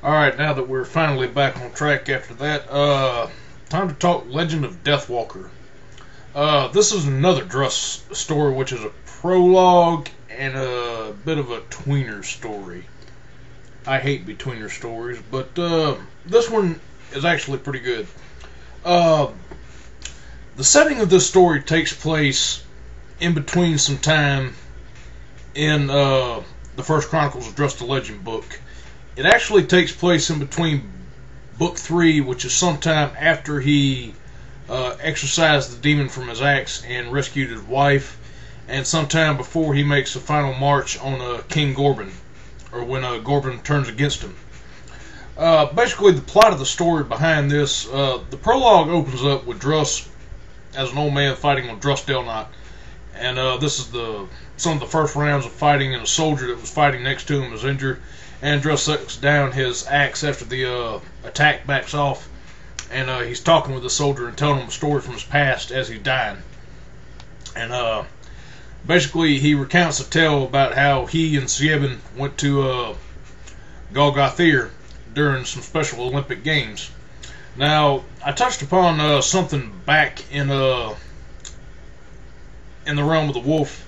Alright, now that we're finally back on track after that, time to talk Legend of Deathwalker. This is another Druss story, which is a prologue and a bit of a tweener story. I hate betweener stories, but this one is actually pretty good. The setting of this story takes place in between some time in the First Chronicles of Druss the Legend book. It actually takes place in between book 3, which is sometime after he exorcised the demon from his axe and rescued his wife, and sometime before he makes the final march on King Gorban, or when Gorban turns against him. Basically, the plot of the story behind this, the prologue opens up with Druss as an old man fighting on Druss Del Knot, and this is some of the first rounds of fighting, and a soldier that was fighting next to him is injured, and Druss sets down his axe after the attack backs off, and he's talking with the soldier and telling him a story from his past as he's dying. And basically, he recounts a tale about how he and Gemmell went to Golgothir during some Special Olympic Games. Now, I touched upon something back in the realm of the wolf,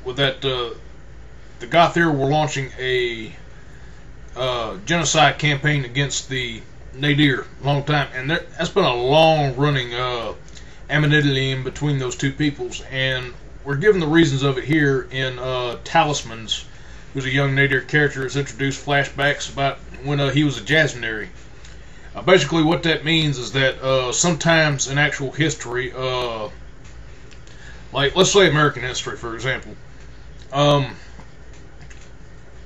with that the Gothir were launching a genocide campaign against the Nadir a long time, and that's been a long-running enmity in between those two peoples, and we're given the reasons of it here in Talismans, who's a young Nadir character that's introduced flashbacks about when he was a Jazzanary. Basically, what that means is that sometimes in actual history, like let's say American history, for example,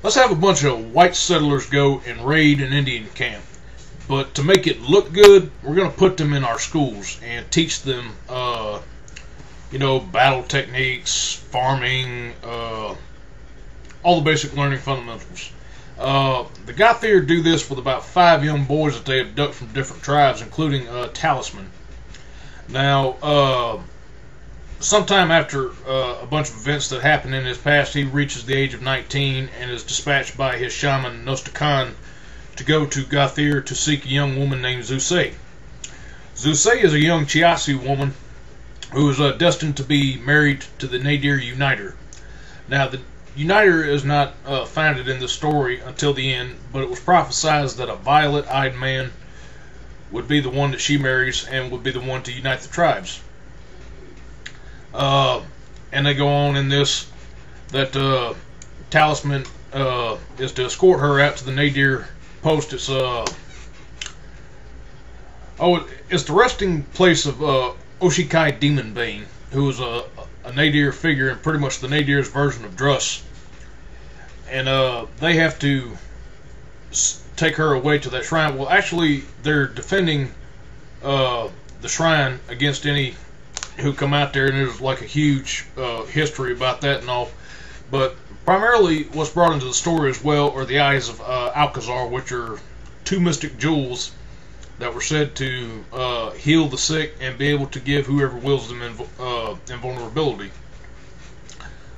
let's have a bunch of white settlers go and raid an Indian camp. But to make it look good, we're going to put them in our schools and teach them, battle techniques, farming, all the basic learning fundamentals. The Gothir do this with about 5 young boys that they abduct from different tribes, including Talisman. Now, sometime after a bunch of events that happened in his past, he reaches the age of 19 and is dispatched by his shaman Nostakan to go to Gothir to seek a young woman named Zusei. Zusei is a young Chiasi woman who is destined to be married to the Nadir Uniter. Now, the Uniter is not founded in the story until the end, but it was prophesied that a violet-eyed man would be the one that she marries and would be the one to unite the tribes. And they go on in this that Talisman is to escort her out to the Nadir post. It's it's the resting place of Oshikai Demonbane, who is a Nadir figure and pretty much the Nadir's version of Druss. And they have to take her away to that shrine. Well, actually, they're defending the shrine against any who come out there, and there's like a huge history about that and all. But primarily, what's brought into the story as well are the eyes of Alcazar, which are 2 mystic jewels that were said to heal the sick and be able to give whoever wills them invulnerability.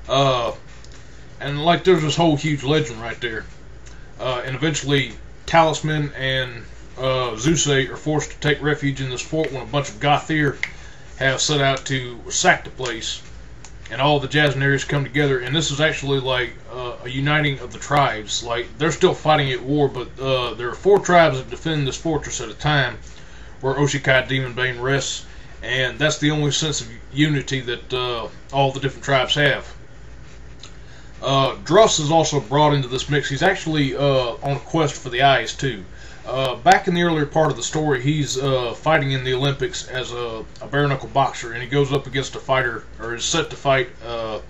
And like there's this whole huge legend right there. And eventually, Talisman and Zusei are forced to take refuge in this fort when a bunch of Gothir have set out to sack the place, and all the Jazzanaries come together, and this is actually like a uniting of the tribes. Like, they're still fighting at war, but there are 4 tribes that defend this fortress at a time where Oshikai Demonbane rests, and that's the only sense of unity that all the different tribes have. Druss is also brought into this mix. He's actually on a quest for the eyes too. Back in the earlier part of the story, he's fighting in the Olympics as a bare-knuckle boxer, and he goes up against a fighter, or is set to fight a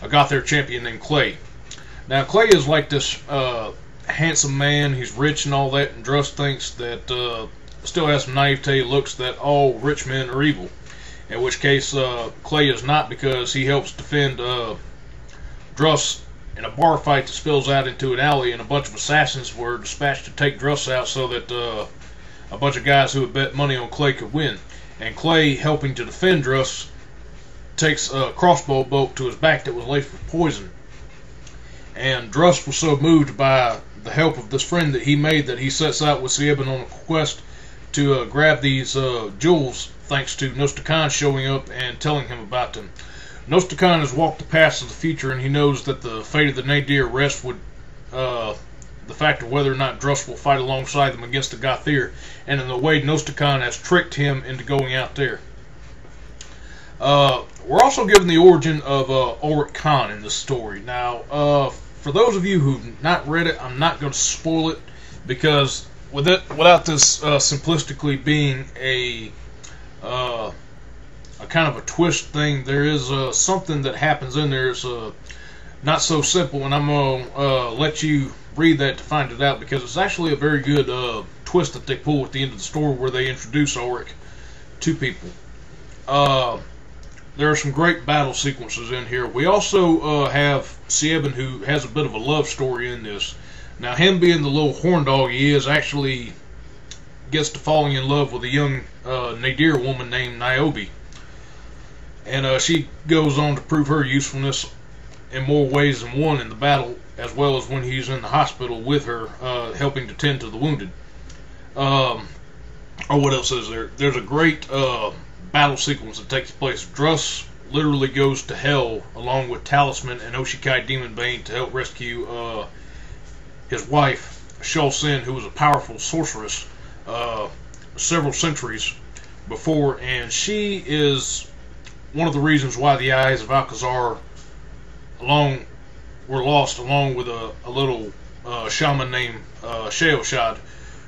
Gothir champion named Clay. Now, Clay is like this handsome man. He's rich and all that, and Druss thinks that still has some naivete looks that all rich men are evil. In which case, Clay is not, because he helps defend Druss in a bar fight that spills out into an alley, and a bunch of assassins were dispatched to take Druss out so that a bunch of guys who had bet money on Clay could win. And Clay, helping to defend Druss, takes a crossbow bolt to his back that was laced with poison. And Druss was so moved by the help of this friend that he made, that he sets out with Sieben on a quest to grab these jewels, thanks to Nostakhan showing up and telling him about them. Nostakhan has walked the paths of the future, and he knows that the fate of the Nadir rests with the fact of whether or not Druss will fight alongside them against the Gothir, and in the way Nostakhan has tricked him into going out there. We're also given the origin of Ulrich Khan in this story. Now, for those of you who've not read it, I'm not going to spoil it, because without this simplistically being a kind of a twist thing, there is something that happens in there. It's not so simple, and I'm going to let you read that to find it out, because it's actually a very good twist that they pull at the end of the story, where they introduce Ulrich to people. There are some great battle sequences in here. We also have Sieben, who has a bit of a love story in this. Now, him being the little horn dog he is, actually gets to falling in love with a young Nadir woman named Niobe. And she goes on to prove her usefulness in more ways than one in the battle, as well as when he's in the hospital with her, helping to tend to the wounded. Or what else is there? There's a great battle sequence that takes place. Druss literally goes to hell along with Talisman and Oshikai Demonbane to help rescue his wife, Shul-Sin, who was a powerful sorceress several centuries before, and she is one of the reasons why the eyes of Alcazar were lost, along with a little shaman named Sheoshad,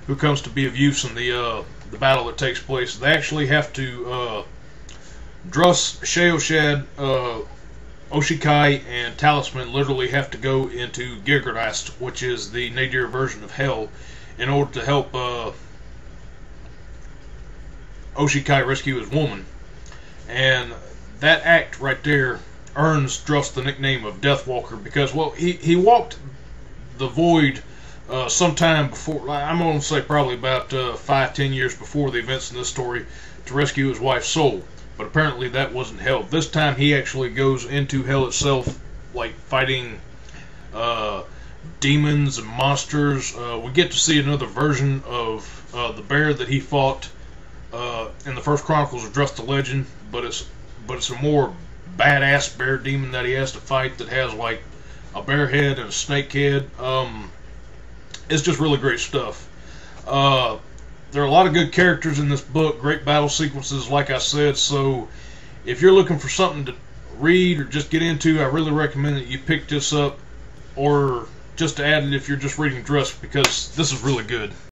who comes to be of use in the battle that takes place. They actually have to Druss, Sheoshad, Oshikai, and Talisman literally have to go into Girgardast, which is the Nadir version of Hell, in order to help Oshikai rescue his woman. And that act right there earns Druss the nickname of Deathwalker, because, well, he walked the void sometime before, I'm going to say probably about 5-10 years before the events in this story, to rescue his wife's soul. But apparently that wasn't Hell. This time he actually goes into Hell itself, like fighting demons and monsters. We get to see another version of the bear that he fought in the First Chronicles of Druss the Legend, but it's a more badass bear demon that he has to fight, that has like a bear head and a snake head. It's just really great stuff. There are a lot of good characters in this book, great battle sequences, like I said, so if you're looking for something to read or just get into, I really recommend that you pick this up, or just to add it if you're just reading Druss, because this is really good.